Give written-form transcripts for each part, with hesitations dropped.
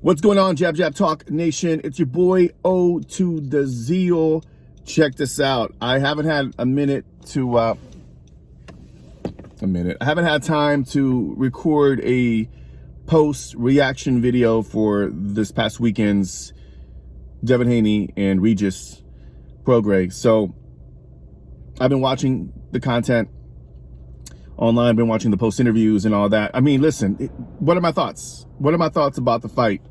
What's going on, Jab Jab Talk Nation? It's your boy O to the Zeal. Check this out. I haven't had I haven't had time to record a post reaction video for this past weekend's Devin Haney and Regis Prograis. So I've been watching the content online, been watching the post interviews and all that. I mean, listen, what are my thoughts? What are my thoughts about the fight?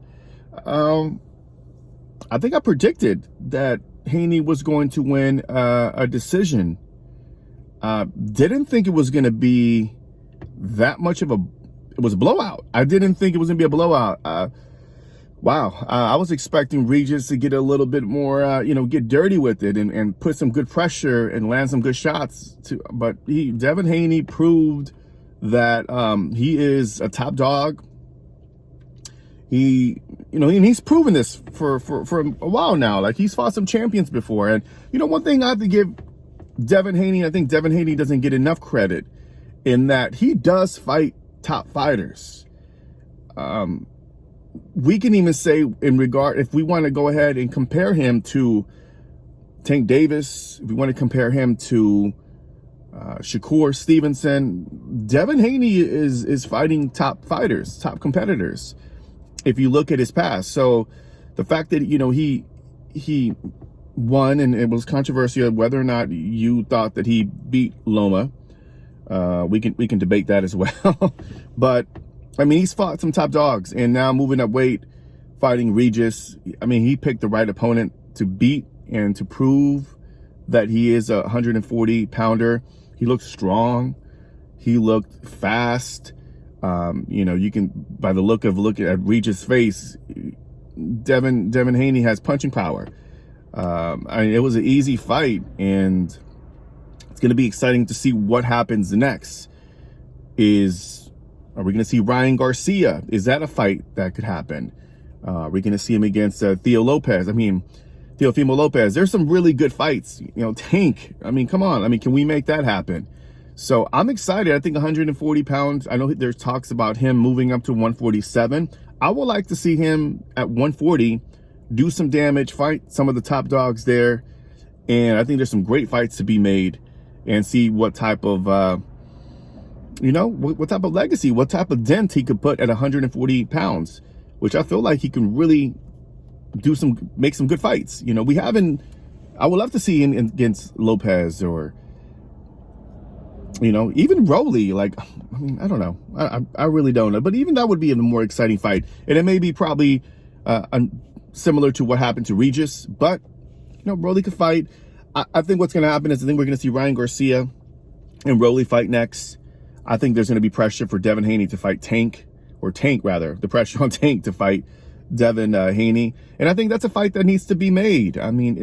I think I predicted that Haney was going to win a decision. Didn't think it was going to be that much of it was a blowout. I didn't think it was going to be a blowout. Wow. I was expecting Regis to get a little bit more, get dirty with it and put some good pressure and land some good shots but Devin Haney proved that, he is a top dog. He's proven this for a while now. Like, he's fought some champions before. And, one thing I have to give Devin Haney, I think Devin Haney doesn't get enough credit in that he does fight top fighters. We can even say if we want to go ahead and compare him to Tank Davis, if we want to compare him to Shakur Stevenson, Devin Haney is fighting top fighters, top competitors, if you look at his past. So the fact that, he won, and it was controversial whether or not you thought that he beat Loma. We can debate that as well. But I mean, he's fought some top dogs, and now moving up weight, fighting Regis. I mean, he picked the right opponent to beat and to prove that he is a 140-pounder. He looked strong. He looked fast. You can, by the look at Regis' face, Devin Haney has punching power. It was an easy fight, and it's going to be exciting to see what happens next. Are we going to see Ryan Garcia? Is that a fight that could happen? Are we going to see him against Teofimo Lopez? There's some really good fights. Tank. I mean, come on. I mean, can we make that happen? So I'm excited. I think 140 pounds. I know there's talks about him moving up to 147. I would like to see him at 140 do some damage, fight some of the top dogs there. And I think there's some great fights to be made, and see what type of, what type of legacy, what type of dent he could put at 140 pounds, which I feel like he can really make some good fights. I would love to see him against Lopez, or, even Rolly. Like, I mean, I don't know. I really don't know. But even that would be a more exciting fight. And it may be probably similar to what happened to Regis. But, Rolly could fight. I think what's going to happen is I think we're going to see Ryan Garcia and Rolly fight next. I think there's going to be pressure for Devin Haney to fight the pressure on Tank to fight Devin Haney. And I think that's a fight that needs to be made. I mean,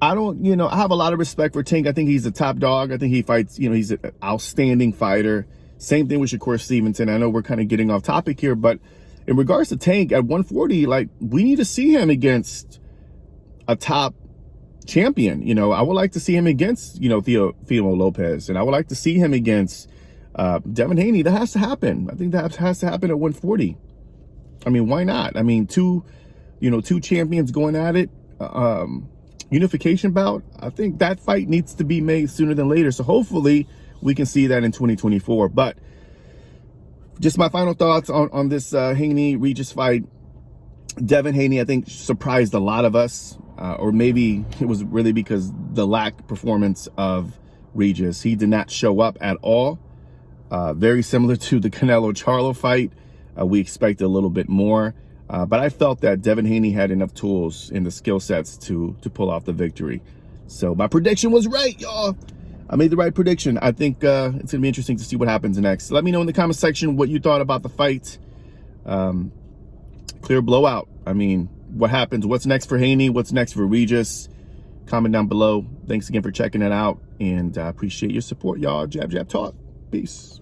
I have a lot of respect for Tank. I think he's a top dog. I think he fights, he's an outstanding fighter. Same thing with Shakur Stevenson. I know we're kind of getting off topic here, but in regards to Tank at 140, like, we need to see him against a top champion. I would like to see him against, Teofimo Lopez, and I would like to see him against Devin Haney. That has to happen. I think that has to happen at 140. I mean, why not? I mean, two champions going at it. Unification bout. I think that fight needs to be made sooner than later. So hopefully we can see that in 2024. But just my final thoughts on this Haney Regis fight. Devin Haney, I think, surprised a lot of us, or maybe it was really because the lack performance of Regis. He did not show up at all. Very similar to the Canelo Charlo fight. We expected a little bit more. But I felt that Devin Haney had enough tools in the skill sets to pull off the victory. So my prediction was right, y'all. I made the right prediction. I think it's going to be interesting to see what happens next. Let me know in the comment section what you thought about the fight. Clear blowout. I mean, what happens? What's next for Haney? What's next for Regis? Comment down below. Thanks again for checking it out. And I appreciate your support, y'all. Jab Jab Talk. Peace.